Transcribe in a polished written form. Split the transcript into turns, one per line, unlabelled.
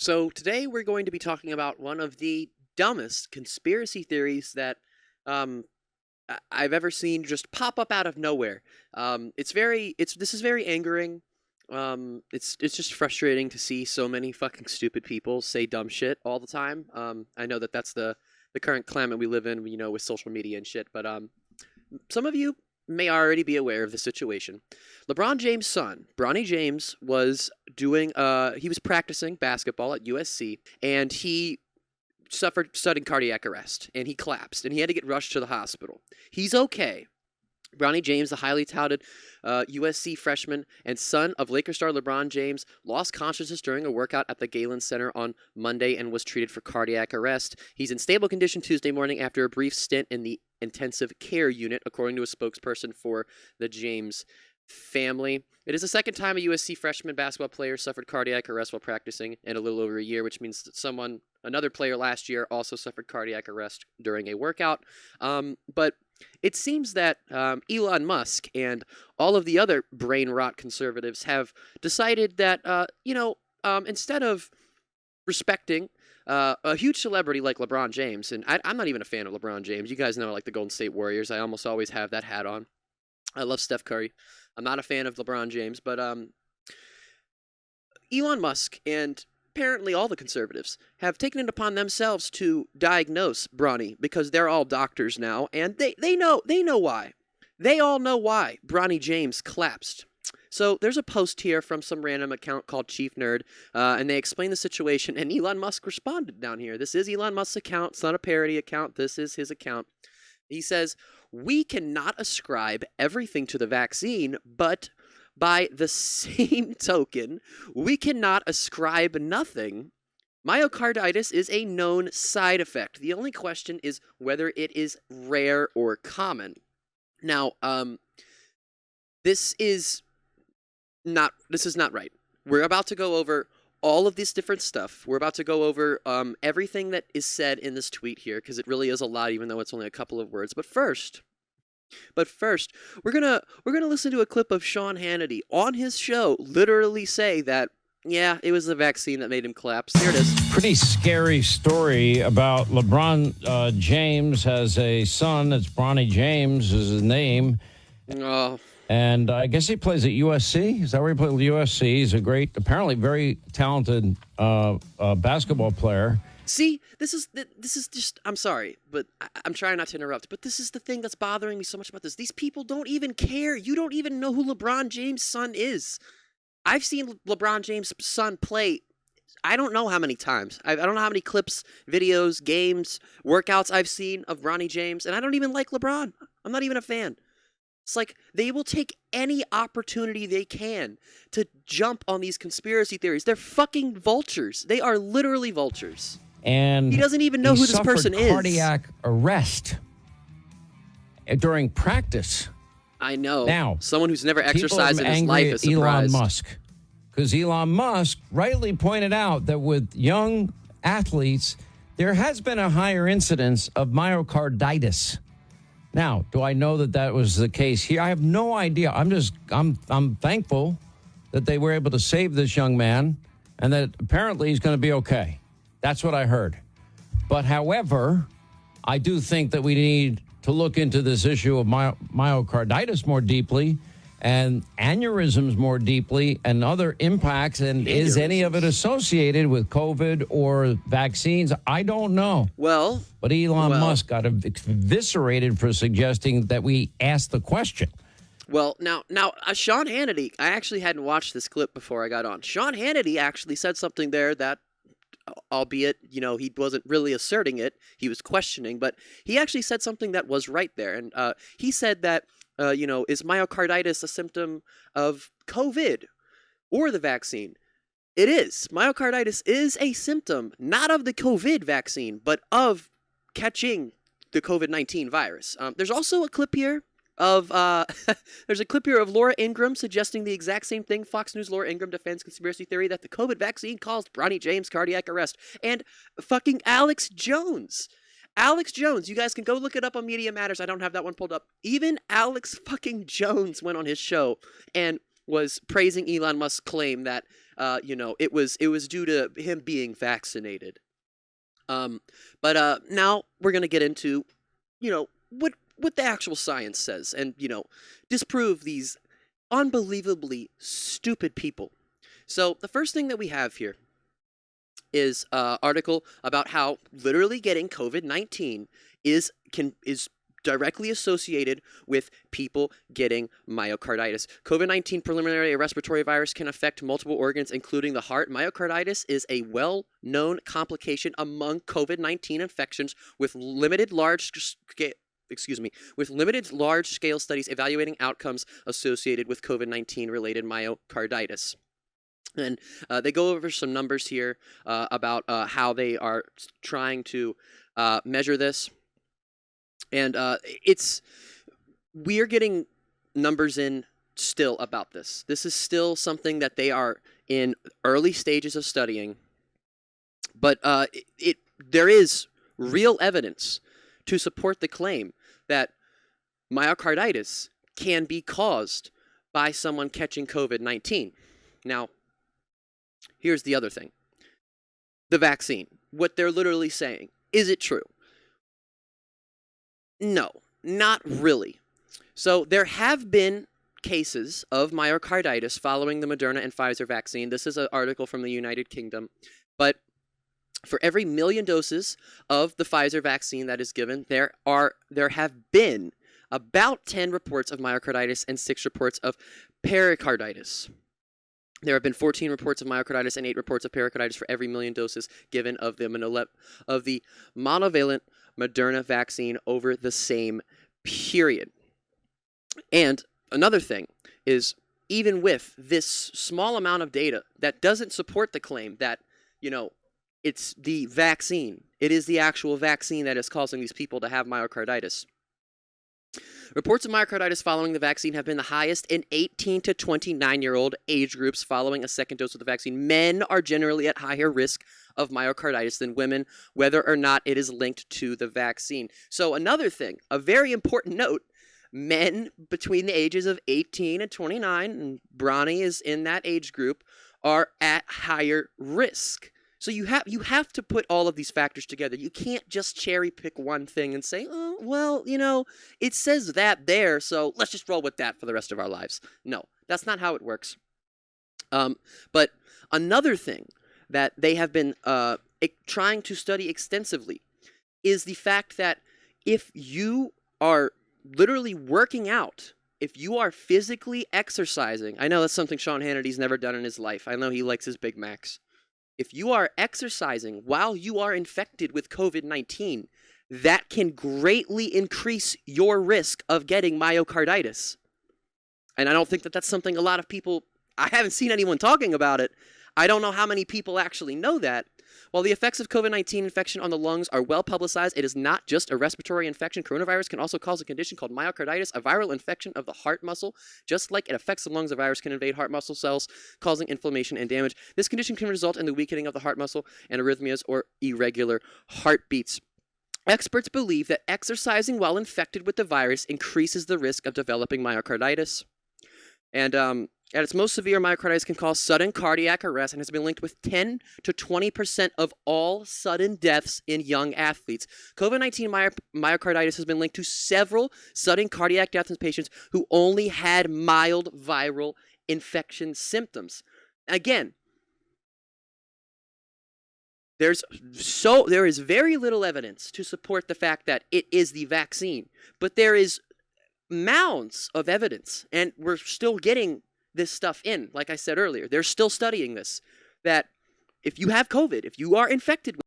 So today we're going to be talking about one of the dumbest conspiracy theories that um, I've ever seen just pop up out of nowhere. This is very angering. It's just frustrating to see so many fucking stupid people say dumb shit all the time. I know that that's the current climate we live in, with social media and shit. But some of you may already be aware of the situation. LeBron James' son, Bronny James, was he was practicing basketball at USC, and he suffered sudden cardiac arrest, and he collapsed, and he had to get rushed to the hospital. He's okay. Bronny James, the highly touted USC freshman and son of Lakers star LeBron James, lost consciousness during a workout at the Galen Center on Monday and was treated for cardiac arrest. He's in stable condition Tuesday morning after a brief stint in the intensive care unit, according to a spokesperson for the James family. It is the second time a USC freshman basketball player suffered cardiac arrest while practicing in a little over a year, which means that another player last year also suffered cardiac arrest during a workout. But it seems that Elon Musk and all of the other brain rot conservatives have decided that, instead of respecting a huge celebrity like LeBron James, and I'm not even a fan of LeBron James. You guys know I like the Golden State Warriors. I almost always have that hat on. I love Steph Curry. I'm not a fan of LeBron James, but Elon Musk and apparently all the conservatives have taken it upon themselves to diagnose Bronny because they're all doctors now, and they know why. They all know why Bronny James collapsed. So there's a post here from some random account called Chief Nerd, and they explain the situation, and Elon Musk responded down here. This is Elon Musk's account. It's not a parody account. This is his account. He says, "We cannot ascribe everything to the vaccine, but by the same token, we cannot ascribe nothing. Myocarditis is a known side effect. The only question is whether it is rare or common." Now, this is not right. We're about to go over all of this different stuff. We're about to go over everything that is said in this tweet here, because it really is a lot, even though it's only a couple of words. But first, we're gonna listen to a clip of Sean Hannity on his show literally say that, yeah, it was the vaccine that made him collapse. Here it is.
Pretty scary story about LeBron James has a son. It's Bronny James is his name.
Oh.
And I guess he plays at USC. Is that where he plays at USC? He's a great, apparently very talented basketball player.
See, this is just, I'm sorry, but I'm trying not to interrupt, but this is the thing that's bothering me so much about this. These people don't even care. You don't even know who LeBron James' son is. I've seen LeBron James' son play, I don't know how many times. I don't know how many clips, videos, games, workouts I've seen of Bronny James, and I don't even like LeBron. I'm not even a fan. It's like they will take any opportunity they can to jump on these conspiracy theories. They're fucking vultures. They are literally vultures.
And
he doesn't even know who this person is.
Cardiac arrest during practice.
I know.
Now,
someone who's never exercised in his life is surprised.
Elon Musk, because Elon Musk rightly pointed out that with young athletes, there has been a higher incidence of myocarditis. Now, do I know that was the case here? I have no idea. I'm thankful that they were able to save this young man and that apparently he's going to be okay. That's what I heard. But however, I do think that we need to look into this issue of myocarditis more deeply and aneurysms more deeply and other impacts. And is any of it associated with COVID or vaccines? I don't know. But Elon Musk got eviscerated for suggesting that we ask the question.
Well, now, Sean Hannity, I actually hadn't watched this clip before I got on. Sean Hannity actually said something there that, albeit, he wasn't really asserting it, he was questioning, but he actually said something that was right there. And he said that, is myocarditis a symptom of COVID or the vaccine? It is. Myocarditis is a symptom, not of the COVID vaccine, but of catching the COVID-19 virus. There's also a clip here of Laura Ingram suggesting the exact same thing. Fox News Laura Ingram defends conspiracy theory that the COVID vaccine caused Bronny James cardiac arrest. And fucking Alex Jones, you guys can go look it up on Media Matters. I don't have that one pulled up. Even Alex fucking Jones went on his show and was praising Elon Musk's claim that it was due to him being vaccinated. But now we're gonna get into what the actual science says, and disprove these unbelievably stupid people. So the first thing that we have here is an article about how literally getting COVID-19 is directly associated with people getting myocarditis. COVID-19 preliminary respiratory virus can affect multiple organs, including the heart. Myocarditis is a well-known complication among COVID-19 infections with limited large-scale studies evaluating outcomes associated with COVID-19 related myocarditis. And they go over some numbers here about how they are trying to measure this. And we're getting numbers in still about this. This is still something that they are in early stages of studying. But there is real evidence to support the claim that myocarditis can be caused by someone catching COVID-19. Now, here's the other thing. The vaccine. What they're literally saying. Is it true? No, not really. So there have been cases of myocarditis following the Moderna and Pfizer vaccine. This is an article from the United Kingdom. But for every 1 million doses of the Pfizer vaccine that is given, there have been about 10 reports of myocarditis and 6 reports of pericarditis. There have been 14 reports of myocarditis and 8 reports of pericarditis for every 1 million doses given of the monovalent Moderna vaccine over the same period. And another thing is, even with this small amount of data that doesn't support the claim that, it's the vaccine, it is the actual vaccine that is causing these people to have myocarditis. Reports of myocarditis following the vaccine have been the highest in 18 to 29-year-old age groups following a second dose of the vaccine. Men are generally at higher risk of myocarditis than women, whether or not it is linked to the vaccine. So another thing, a very important note, men between the ages of 18 and 29, and Bronny is in that age group, are at higher risk. So you have to put all of these factors together. You can't just cherry pick one thing and say, oh, well, it says that there, so let's just roll with that for the rest of our lives. No, that's not how it works. But another thing that they have been trying to study extensively is the fact that if you are literally working out, if you are physically exercising, I know that's something Sean Hannity's never done in his life. I know he likes his Big Macs. If you are exercising while you are infected with COVID-19, that can greatly increase your risk of getting myocarditis. And I don't think that that's something a lot of people, I haven't seen anyone talking about it. I don't know how many people actually know that. While the effects of COVID-19 infection on the lungs are well publicized, it is not just a respiratory infection. Coronavirus can also cause a condition called myocarditis, a viral infection of the heart muscle. Just like it affects the lungs, a virus can invade heart muscle cells, causing inflammation and damage. This condition can result in the weakening of the heart muscle and arrhythmias or irregular heartbeats. Experts believe that exercising while infected with the virus increases the risk of developing myocarditis. And at its most severe, myocarditis can cause sudden cardiac arrest and has been linked with 10 to 20% of all sudden deaths in young athletes. COVID-19 myocarditis has been linked to several sudden cardiac deaths in patients who only had mild viral infection symptoms. Again, there is very little evidence to support the fact that it is the vaccine, but there is mounds of evidence, and we're still getting this stuff in. Like I said earlier, they're still studying this, that if you have COVID, if you are infected